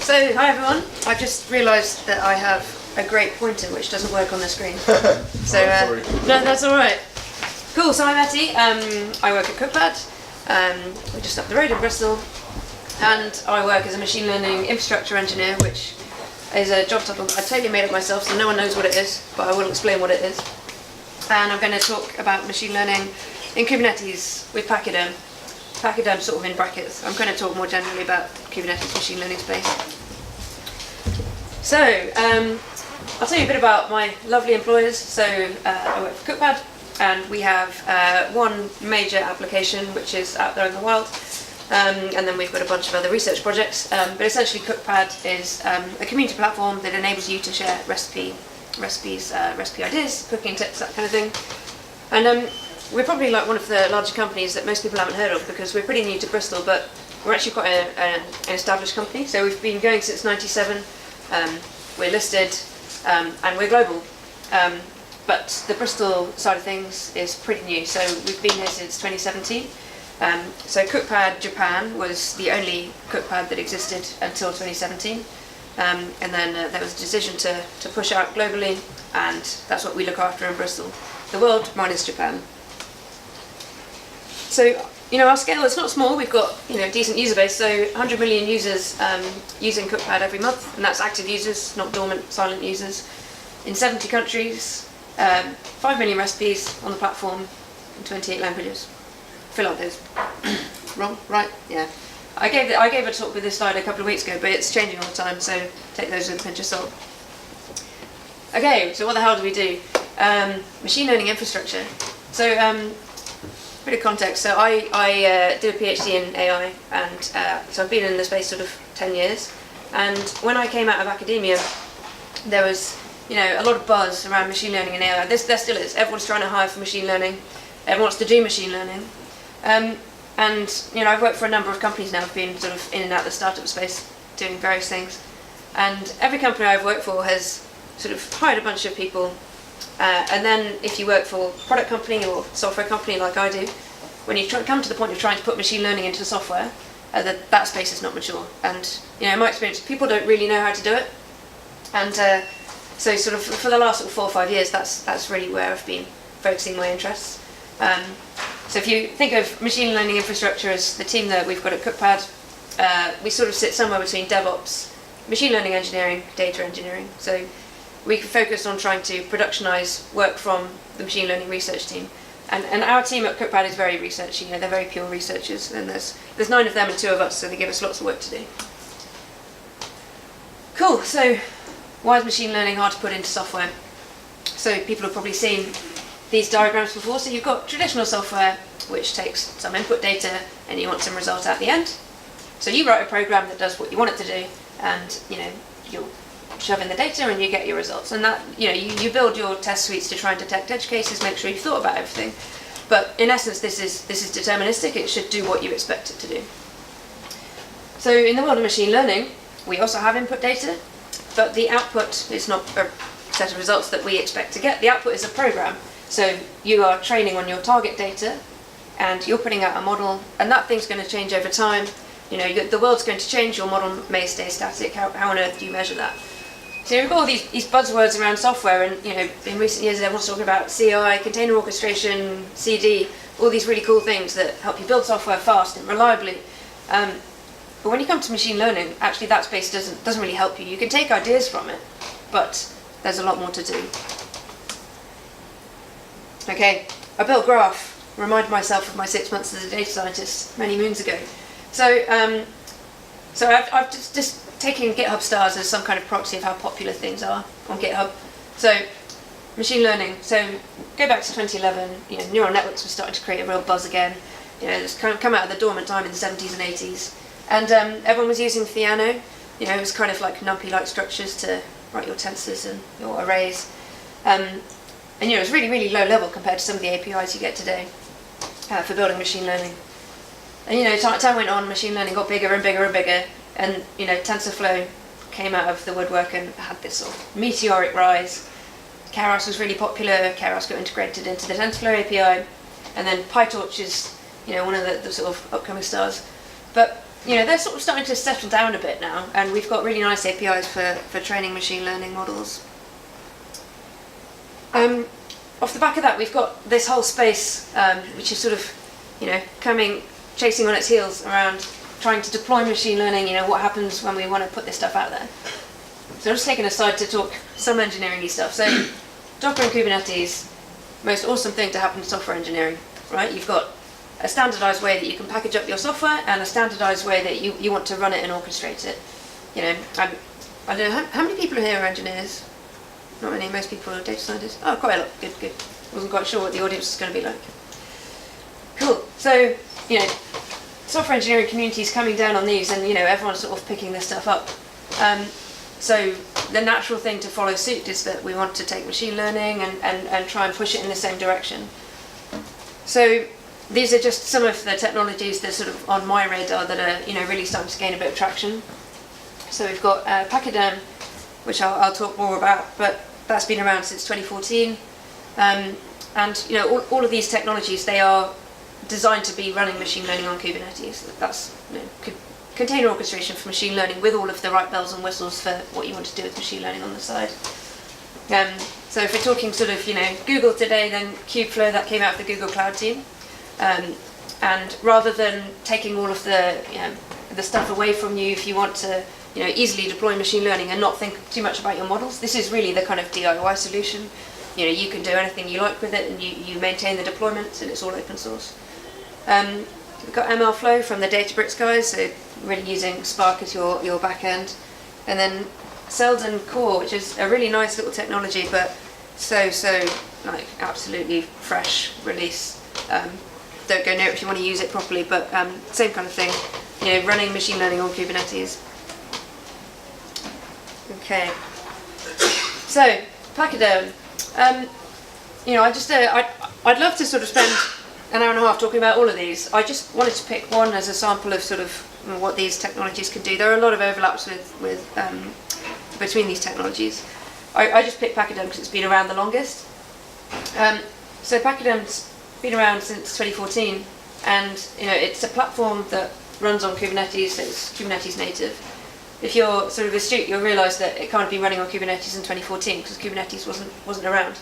So, hi everyone. I've just realised that I have a great pointer which doesn't work on the screen. So, no, that's alright. Cool, so I'm Ettie. I work at Cookpad. We're just up the road in Bristol. And I work as a machine learning infrastructure engineer, which is a job title that I totally made up myself, so no one knows what it is, but I will explain what it is. And I'm going to talk about machine learning in Kubernetes with Pachyderm. Pachyderm sort of in brackets. I'm going to talk more generally about Kubernetes machine learning space. So, I'll tell you a bit about my lovely employers. So, I work for Cookpad, and we have one major application which is out there in the wild, and then we've got a bunch of other research projects. But essentially, Cookpad is a community platform that enables you to share recipe ideas, cooking tips, that kind of thing. And we're probably like one of the larger companies that most people haven't heard of because we're pretty new to Bristol, but we're actually quite an established company. So we've been going since '97. We're listed, and we're global. But the Bristol side of things is pretty new. So we've been here since 2017. So Cookpad Japan was the only Cookpad that existed until 2017. And then there was a decision to push out globally, and that's what we look after in Bristol. The world minus Japan. So, our scale is not small. We've got, decent user base. So 100 million users using Cookpad every month, and that's active users, not dormant, silent users. In 70 countries, 5 million recipes on the platform in 28 languages. Fill out those. Wrong? Right? Yeah. I gave a talk with this slide a couple of weeks ago, but it's changing all the time, so take those with a pinch of salt. Okay, so what the hell do we do? Machine learning infrastructure. So, bit of context. So I did a PhD in AI, and so I've been in the space sort of 10 years. And when I came out of academia, there was, a lot of buzz around machine learning and AI. There still is. Everyone's trying to hire for machine learning. Everyone wants to do machine learning. And I've worked for a number of companies now. I've been sort of in and out of the startup space, doing various things. And every company I've worked for has sort of hired a bunch of people. And then if you work for a product company or software company like I do, when you come to the point of trying to put machine learning into software, that space is not mature. And in my experience, people don't really know how to do it. And so sort of for the last 4 or 5 years, that's really where I've been focusing my interests. So if you think of machine learning infrastructure as the team that we've got at Cookpad, we sort of sit somewhere between DevOps, machine learning engineering, data engineering. So we focus on trying to productionize work from the machine learning research team. And our team at Cookpad is very researchy, they're very pure researchers, and there's 9 of them and 2 of us, so they give us lots of work to do. Cool, so why is machine learning hard to put into software? So people have probably seen these diagrams before. So you've got traditional software which takes some input data and you want some result at the end. So you write a program that does what you want it to do, and you'll shove in the data and you get your results. And that you build your test suites to try and detect edge cases, make sure you've thought about everything. But in essence, this is deterministic. It should do what you expect it to do. So in the world of machine learning, we also have input data, but the output is not a set of results that we expect to get. The output is a program. So you are training on your target data, and you're putting out a model, and that thing's going to change over time. The world's going to change. Your model may stay static. How on earth do you measure that? So you've got all these buzzwords around software, and in recent years everyone's talking about CI, container orchestration, CD, all these really cool things that help you build software fast and reliably. But when you come to machine learning, actually that space doesn't really help you. You can take ideas from it, but there's a lot more to do. Okay, I built Graph, reminded myself of my 6 months as a data scientist many moons ago. So I've just taken GitHub stars as some kind of proxy of how popular things are on GitHub. So machine learning. So go back to 2011. Neural networks were starting to create a real buzz again. It's kind of come out of the dormant time in the 70s and 80s, and everyone was using Theano. It was kind of like NumPy-like structures to write your tensors and your arrays. And it was really, really low level compared to some of the APIs you get today for building machine learning. And time went on, machine learning got bigger and bigger and bigger, and TensorFlow came out of the woodwork and had this sort of meteoric rise. Keras was really popular. Keras got integrated into the TensorFlow API, and then PyTorch is one of the sort of upcoming stars. But they're sort of starting to settle down a bit now, and we've got really nice APIs for training machine learning models. Off the back of that, we've got this whole space, which is sort of, chasing on its heels around trying to deploy machine learning, what happens when we want to put this stuff out there. So I'm just taking a side to talk some engineering-y stuff. So Docker and Kubernetes, most awesome thing to happen to software engineering, right? You've got a standardized way that you can package up your software and a standardized way that you want to run it and orchestrate it. I don't know, how many people here are engineers? Not many, most people are data scientists. Oh, quite a lot, good. Wasn't quite sure what the audience was going to be like. Cool, so, software engineering community is coming down on these and, everyone's sort of picking this stuff up. So the natural thing to follow suit is that we want to take machine learning and try and push it in the same direction. So these are just some of the technologies that are sort of on my radar that are, really starting to gain a bit of traction. So we've got Pachyderm, which I'll talk more about, but that's been around since 2014. And all of these technologies, they are designed to be running machine learning on Kubernetes. That's container orchestration for machine learning with all of the right bells and whistles for what you want to do with machine learning on the side. So if we're talking sort of, Google today, then Kubeflow, that came out of the Google Cloud team. And rather than taking all of the stuff away from you, if you want to easily deploy machine learning and not think too much about your models, this is really the kind of DIY solution. You can do anything you like with it, and you maintain the deployment, and it's all open source. We've got MLflow from the Databricks guys, so really using Spark as your back end. And then Selden Core, which is a really nice little technology, but so absolutely fresh release. Don't go near it if you want to use it properly, but same kind of thing, running machine learning on Kubernetes. Okay, so Pachyderm. I'd love to sort of spend an hour and a half talking about all of these. I just wanted to pick one as a sample of sort of what these technologies can do. There are a lot of overlaps between these technologies. I just picked Pachyderm because it's been around the longest. So Pachyderm's been around since 2014, and it's a platform that runs on Kubernetes, so it's Kubernetes native. If you're sort of astute, you'll realise that it can't be running on Kubernetes in 2014 because Kubernetes wasn't around.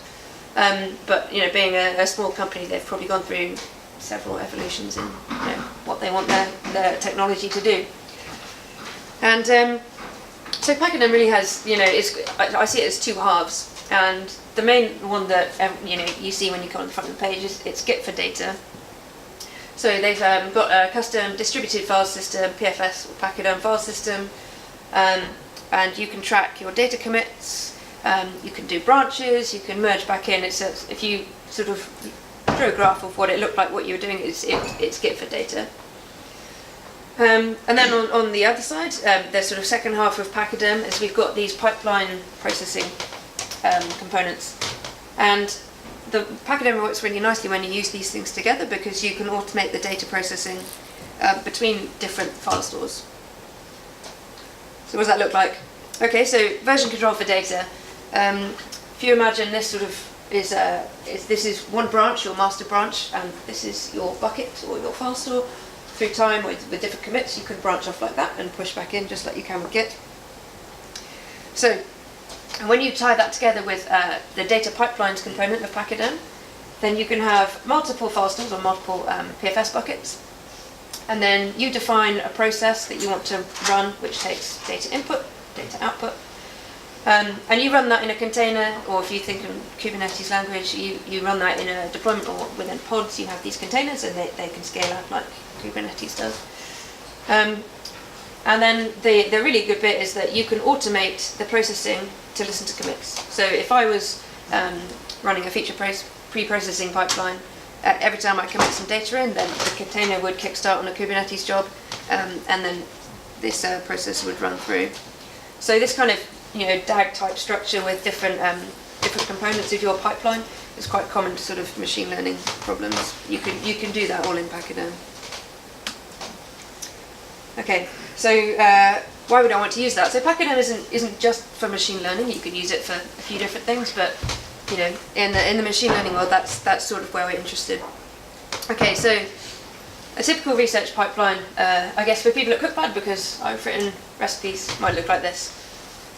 But being a small company, they've probably gone through several evolutions in what they want their technology to do. And so Pachyderm really has, I see it as two halves. And the main one that you see when you come on the front of the page is it's Git for data. So they've got a custom distributed file system, PFS or Pachyderm file system, and you can track your data commits. You can do branches. You can merge back in. If you sort of drew a graph of what it looked like, what you were doing, it's Git for data. And then on the other side, the sort of second half of Pachyderm is we've got these pipeline processing components, and the Pachyderm works really nicely when you use these things together because you can automate the data processing between different file stores. So what does that look like? Okay, so version control for data. If you imagine this sort of this is one branch, your master branch, and this is your bucket or your file store. Through time with different commits, you can branch off like that and push back in just like you can with Git. So when you tie that together with the data pipelines component of Pachyderm, then you can have multiple file stores or multiple PFS buckets. And then you define a process that you want to run, which takes data input, data output. And you run that in a container, or if you think in Kubernetes language, you run that in a deployment or within pods. You have these containers and they can scale out like Kubernetes does. And then the really good bit is that you can automate the processing to listen to commits. So if I was running a feature pre-processing pipeline, every time I commit some data in, then the container would kickstart on a Kubernetes job, and then this process would run through. So this kind of DAG type structure with different components of your pipeline is quite common to sort of machine learning problems. You can do that all in Pachyderm. Okay, so why would I want to use that? So Pachyderm isn't just for machine learning. You could use it for a few different things, but in the machine learning world, that's sort of where we're interested. Okay, so a typical research pipeline, I guess for people at Cookpad, because I've written recipes, might look like this.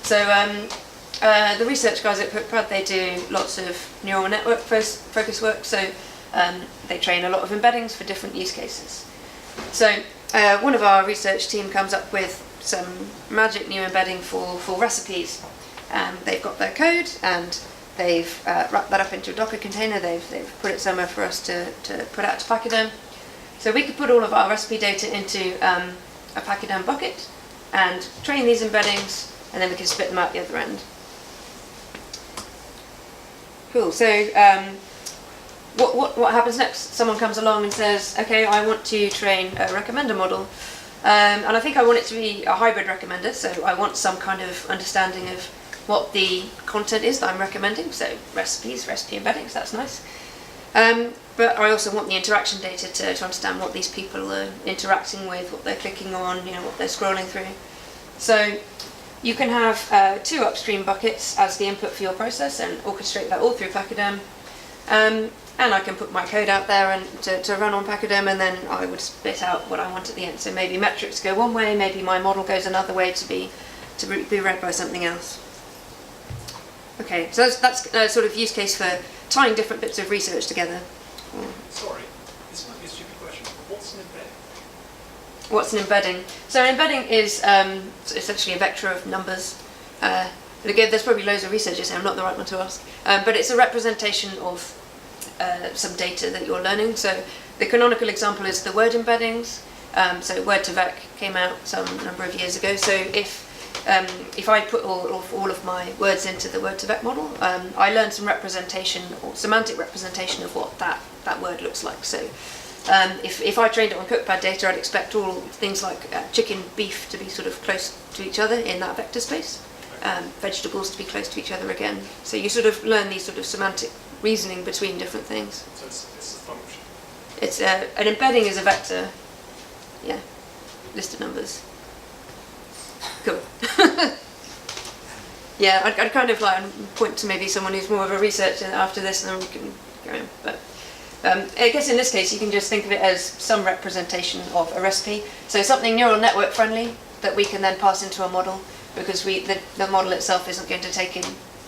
So the research guys at Cookpad, they do lots of neural network focus work, so they train a lot of embeddings for different use cases. So one of our research team comes up with some magic new embedding for recipes. They've got their code and they've wrapped that up into a Docker container. They've put it somewhere for us to put out to Pachyderm. So we could put all of our recipe data into a Pachyderm bucket and train these embeddings, and then we can spit them out the other end. Cool. So what happens next? Someone comes along and says, okay, I want to train a recommender model. And I think I want it to be a hybrid recommender, so I want some kind of understanding of what the content is that I'm recommending, so recipe embeddings, that's nice. But I also want the interaction data to understand what these people are interacting with, what they're clicking on, what they're scrolling through. So you can have 2 upstream buckets as the input for your process and orchestrate that all through Pachyderm. And I can put my code out there and to run on Pachyderm, and then I would spit out what I want at the end. So maybe metrics go one way, maybe my model goes another way to be read by something else. Okay, so that's a sort of use case for tying different bits of research together. Sorry, this might be a stupid question, but what's an embedding? What's an embedding? So an embedding is essentially a vector of numbers. And again, there's probably loads of researchers here, I'm not the right one to ask. But it's a representation of some data that you're learning. So the canonical example is the word embeddings. So Word2Vec came out some number of years ago. So if I put all of my words into the Word2Vec model, I learn some representation or semantic representation of what that word looks like. So if I trained it on Cookpad data, I'd expect all things like chicken, beef to be sort of close to each other in that vector space, vegetables to be close to each other again. So you sort of learn these sort of semantic reasoning between different things. So it's a function. It's an embedding is a vector, yeah, list of numbers. Cool. Yeah, I'd kind of like point to maybe someone who's more of a researcher after this, and then we can go on. But I guess in this case, you can just think of it as some representation of a recipe. So something neural network friendly that we can then pass into a model, because the model itself isn't going to take in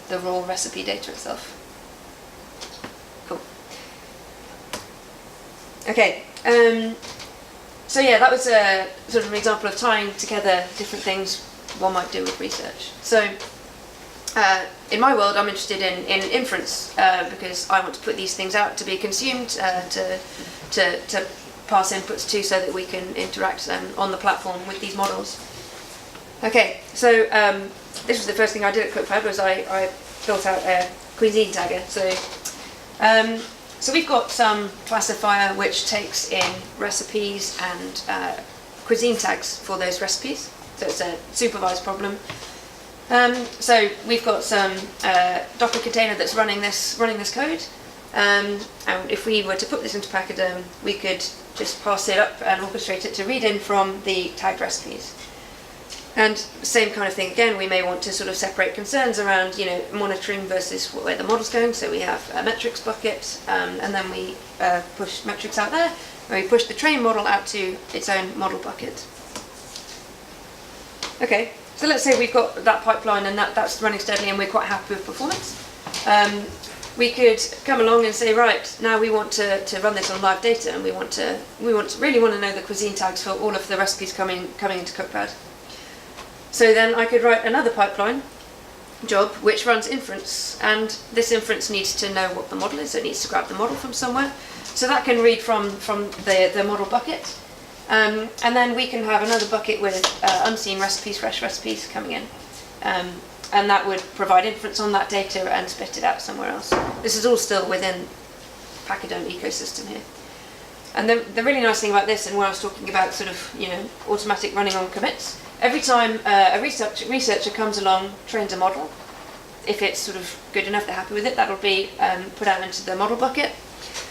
the raw recipe data itself. Cool. Okay. So yeah, that was a sort of an example of tying together different things one might do with research. So in my world, I'm interested in inference because I want to put these things out to be consumed, to pass inputs to, so that we can interact on the platform with these models. Okay, so this was the first thing I did at Cookpad, was I built out a cuisine tagger. So we've got some classifier which takes in recipes and cuisine tags for those recipes. So it's a supervised problem. So we've got some Docker container that's running this code. And if we were to put this into Pachyderm, we could just pass it up and orchestrate it to read in from the tagged recipes. And same kind of thing again, we may want to sort of separate concerns around, monitoring versus where the model's going. So we have a metrics bucket, and then we push metrics out there, and we push the train model out to its own model bucket. Okay, so let's say we've got that pipeline and that's running steadily and we're quite happy with performance. We could come along and say, right, now we want to run this on live data, and we really want to know the cuisine tags for all of the recipes coming into Cookpad. So then I could write another pipeline job which runs inference, and this inference needs to know what the model is. So it needs to grab the model from somewhere. So that can read from the model bucket, and then we can have another bucket with unseen recipes, fresh recipes coming in, and that would provide inference on that data and spit it out somewhere else. This is all still within Pachyderm ecosystem here. And the really nice thing about this, and where I was talking about sort of automatic running on commits, every time a researcher comes along, trains a model, if it's sort of good enough, they're happy with it, that'll be put out into the model bucket.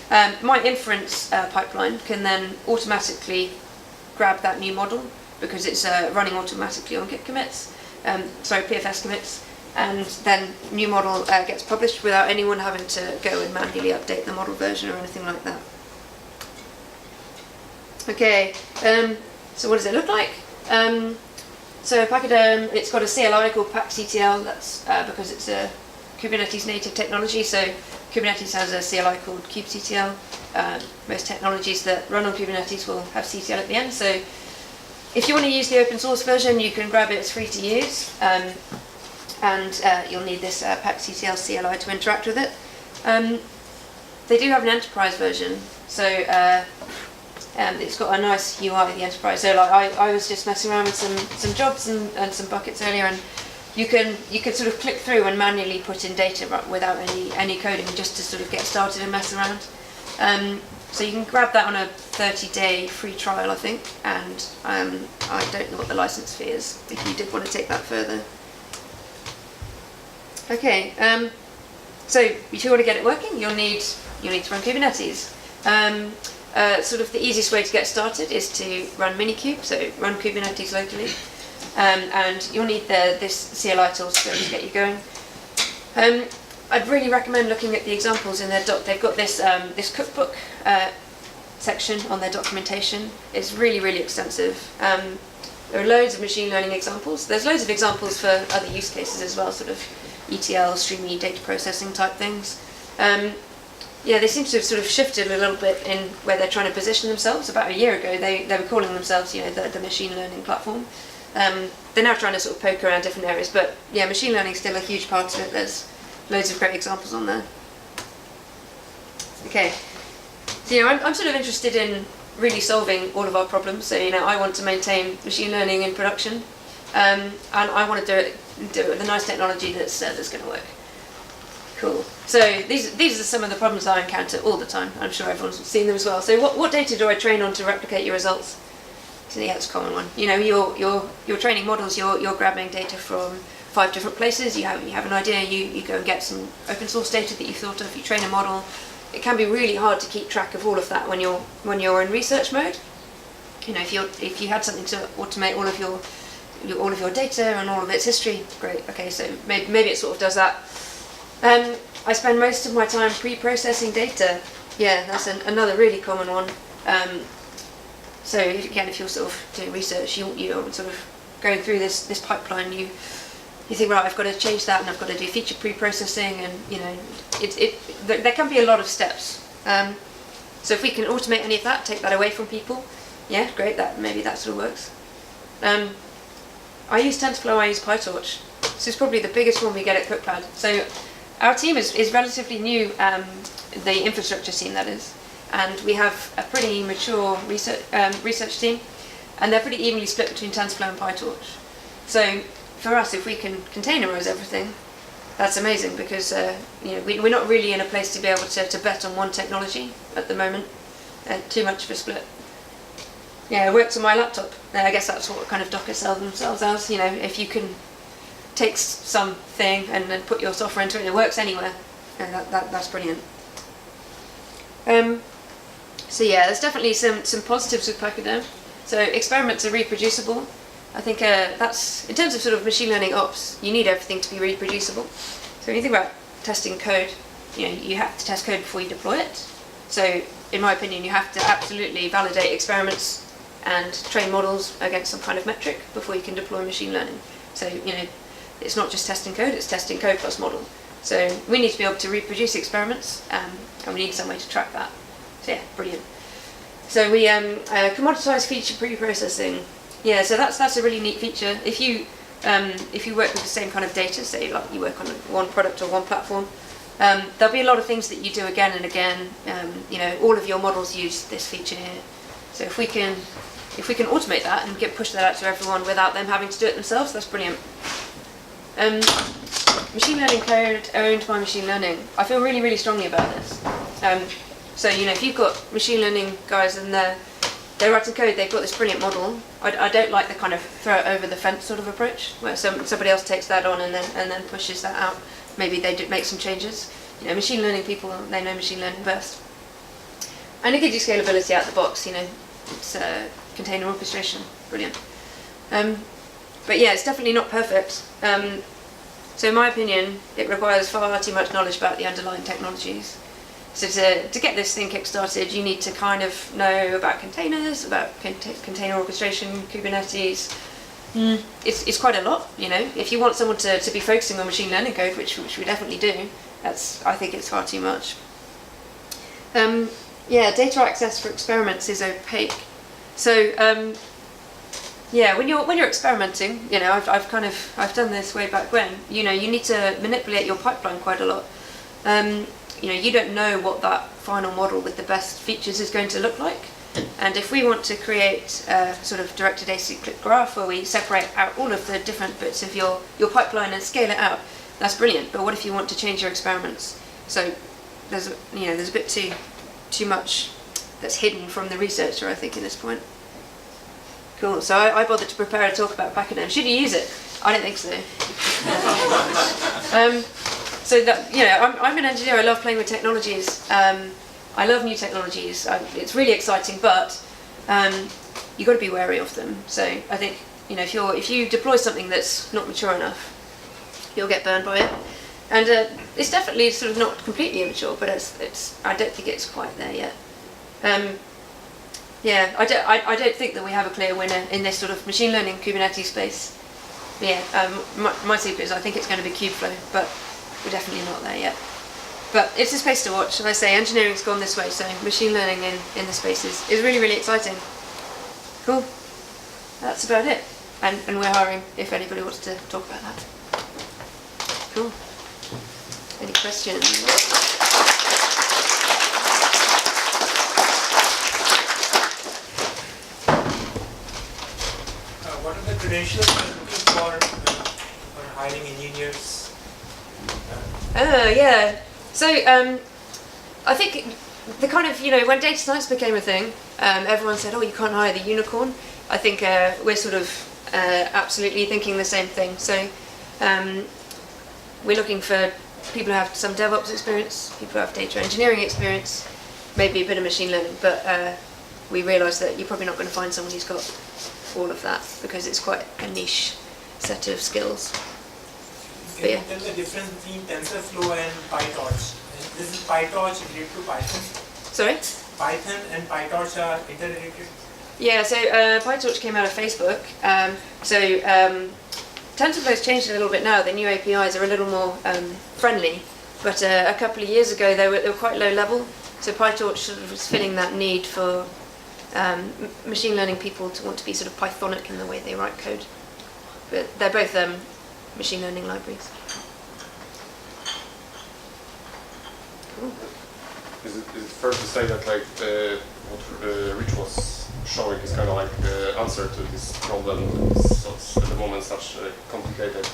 My inference pipeline can then automatically grab that new model, because it's running automatically on Git commits, PFS commits, and then new model gets published without anyone having to go and manually update the model version or anything like that. Okay, so what does it look like? So Pachyderm, it's got a CLI called packtl. That's because it's a Kubernetes native technology. So Kubernetes has a CLI called kubectl. Most technologies that run on Kubernetes will have CTL at the end. So if you want to use the open source version, you can grab it. It's free to use, and you'll need this packtl CLI to interact with it. They do have an enterprise version, so it's got a nice UI, the enterprise. So like I was just messing around with some jobs and some buckets earlier, and you could sort of click through and manually put in data without any coding, just to sort of get started and mess around. So you can grab that on a 30-day free trial, I think, and I don't know what the license fee is if you did want to take that further. Okay, so if you want to get it working, you'll need to run Kubernetes. Sort of the easiest way to get started is to run Minikube, so run Kubernetes locally, and you'll need this CLI tool to get you going. I'd really recommend looking at the examples in their doc. They've got this cookbook section on their documentation. It's really, really extensive. There are loads of machine learning examples. There's loads of examples for other use cases as well, sort of ETL, streamy data processing type things. Yeah, they seem to have sort of shifted a little bit in where they're trying to position themselves. About a year ago, they were calling themselves, the machine learning platform. They're now trying to sort of poke around different areas, but yeah, machine learning is still a huge part of it. There's loads of great examples on there. Okay, so I'm sort of interested in really solving all of our problems. So I want to maintain machine learning in production, and I want to do it with a nice technology that's going to work. Cool. So these are some of the problems I encounter all the time. I'm sure everyone's seen them as well. So what data do I train on to replicate your results? So yeah, it's a common one. Your training models. You're grabbing data from 5 different places. You have an idea. You go and get some open source data that you thought of. You train a model. It can be really hard to keep track of all of that when you're in research mode. If you had something to automate all of your data and all of its history, great. Okay, so maybe it sort of does that. I spend most of my time pre-processing data. Yeah, that's another really common one. So again, if you're sort of doing research, you're sort of going through this pipeline. You think, right, I've got to change that, and I've got to do feature pre-processing, and there can be a lot of steps. So if we can automate any of that, take that away from people, yeah, great. Maybe that sort of works. I use TensorFlow. I use PyTorch. This is probably the biggest one we get at Cookpad. So our team is relatively new, the infrastructure team that is, and we have a pretty mature research team, and they're pretty evenly split between TensorFlow and PyTorch. So for us, if we can containerize everything, that's amazing, because we're not really in a place to be able to bet on one technology at the moment. Too much of a split. Yeah, it works on my laptop. I guess that's what kind of Docker sell themselves as. If you can take something and then put your software into it, it works anywhere. That's brilliant. So yeah, there's definitely some positives with Pachyderm. So experiments are reproducible. I think that's, in terms of sort of machine learning ops, you need everything to be reproducible. So when you think about testing code, you have to test code before you deploy it. So in my opinion, you have to absolutely validate experiments and train models against some kind of metric before you can deploy machine learning. So it's not just testing code, it's testing code plus model. So we need to be able to reproduce experiments, and we need some way to track that. So yeah, brilliant. So we commoditize feature pre-processing. Yeah, so that's a really neat feature. If you work with the same kind of data, say like you work on one product or one platform, there'll be a lot of things that you do again and again. All of your models use this feature here. So if we can automate that and push that out to everyone without them having to do it themselves, that's brilliant. Machine learning code owned by machine learning. I feel really, really strongly about this. So if you've got machine learning guys and they're writing code, they've got this brilliant model. I don't like the kind of throw it over the fence sort of approach, where somebody else takes that on and then pushes that out. Maybe they do make some changes. Machine learning people, they know machine learning best. And it gives you scalability out the box. It's container orchestration, brilliant. But yeah, it's definitely not perfect. So in my opinion, it requires far too much knowledge about the underlying technologies. So to get this thing kick-started, you need to kind of know about containers, about container orchestration, Kubernetes. It's quite a lot, you know. If you want someone to be focusing on machine learning code, which we definitely do, I think it's far too much. Yeah, data access for experiments is opaque. So yeah, when you're experimenting, you know, I've done this way back when. You know, you need to manipulate your pipeline quite a lot. You know, you don't know what that final model with the best features is going to look like. And if we want to create a sort of directed acyclic graph where we separate out all of the different bits of your pipeline and scale it out, that's brilliant. But what if you want to change your experiments? So there's a bit too much that's hidden from the researcher, I think, in this point. Cool. So I bothered to prepare a talk about Pachyderm. Should you use it? I don't think so. So that, you know, I'm an engineer. I love playing with technologies. I love new technologies. It's really exciting, but you've got to be wary of them. So I think, you know, if you deploy something that's not mature enough, you'll get burned by it. And it's definitely sort of not completely immature, but I don't think it's quite there yet. Yeah, I don't think that we have a clear winner in this sort of machine learning Kubernetes space. But yeah, my super is I think it's going to be Kubeflow, but we're definitely not there yet. But it's a space to watch. And I say engineering's gone this way, so machine learning in the space is really, really exciting. Cool. That's about it. And we're hiring if anybody wants to talk about that. Cool. Any questions? What are the credentials you're looking for hiring engineers? Yeah. So I think the kind of, you know, when data science became a thing, everyone said, oh, you can't hire the unicorn. I think we're sort of absolutely thinking the same thing. So we're looking for people who have some DevOps experience, people who have data engineering experience, maybe a bit of machine learning, but we realised that you're probably not going to find someone who's got all of that because it's quite a niche set of skills. Can you tell the difference between TensorFlow and PyTorch? This is PyTorch related to Python? Sorry? Python and PyTorch are interrelated? Yeah, so PyTorch came out of Facebook. TensorFlow's changed a little bit now. The new APIs are a little more friendly, but a couple of years ago they were quite low level. So PyTorch sort of was filling that need for machine learning people to want to be sort of Pythonic in the way they write code. But they're both machine learning libraries. Cool. Is it fair to say that like what Rich was showing is kind of like the answer to this problem at the moment such a complicated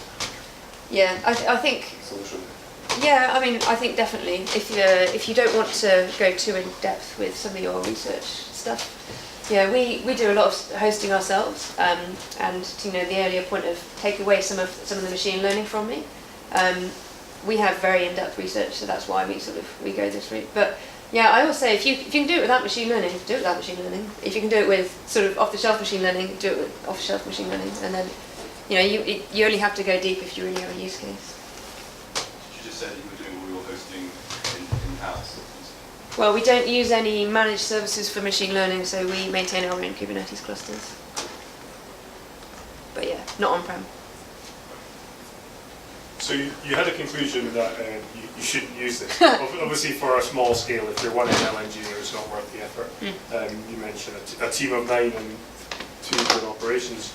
Yeah, I think solution? Yeah, I mean, I think definitely if you don't want to go too in depth with some of your research stuff, yeah, we do a lot of hosting ourselves, and to, you know, the earlier point of take away some of the machine learning from me. We have very in-depth research, so that's why we go this route. But yeah, I always say if you can do it without machine learning, do it without machine learning. If you can do it with sort of off-the-shelf machine learning, do it with off-the-shelf machine learning, and then, you know, you only have to go deep if you really have a use case. You just said that you were doing all your hosting in-house. Well, we don't use any managed services for machine learning, so we maintain our own Kubernetes clusters. But yeah, not on-prem. So you had a conclusion that you shouldn't use this. Obviously, for a small scale, if you're one ML engineer, it's not worth the effort. You mentioned a team of 9 and 2 good operations.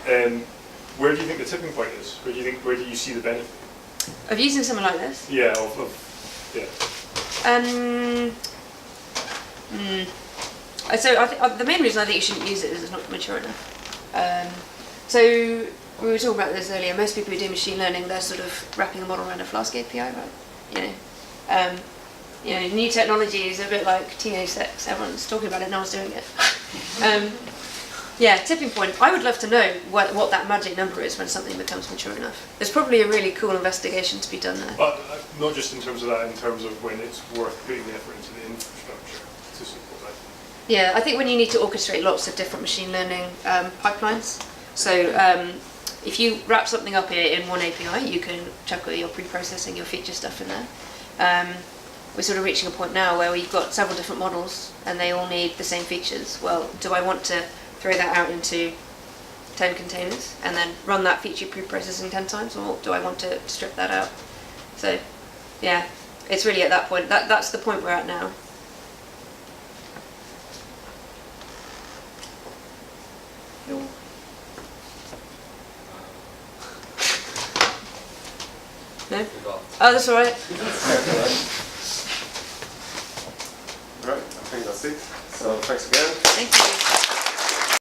Where do you think the tipping point is? Where do you see the benefit? Of using something like this? Yeah, So I think the main reason I think you shouldn't use it is it's not mature enough. So we were talking about this earlier. Most people who do machine learning, they're sort of wrapping a model around a Flask API, right? You know, new technology is a bit like teenage sex. Everyone's talking about it, no one's doing it. Yeah, tipping point. I would love to know what that magic number is when something becomes mature enough. There's probably a really cool investigation to be done there. But not just in terms of that, in terms of when it's worth putting the effort into the infrastructure to support that. Yeah, I think when you need to orchestrate lots of different machine learning pipelines. So if you wrap something up here in one API, you can chuck all your pre-processing, your feature stuff in there. we're sort of reaching a point now where we've got several different models and they all need the same features. Well, do I want to throw that out into 10 containers and then run that feature pre-processing 10 times, or do I want to strip that out? So, yeah, it's really at that point. That's the point we're at now. No? Oh, that's all right.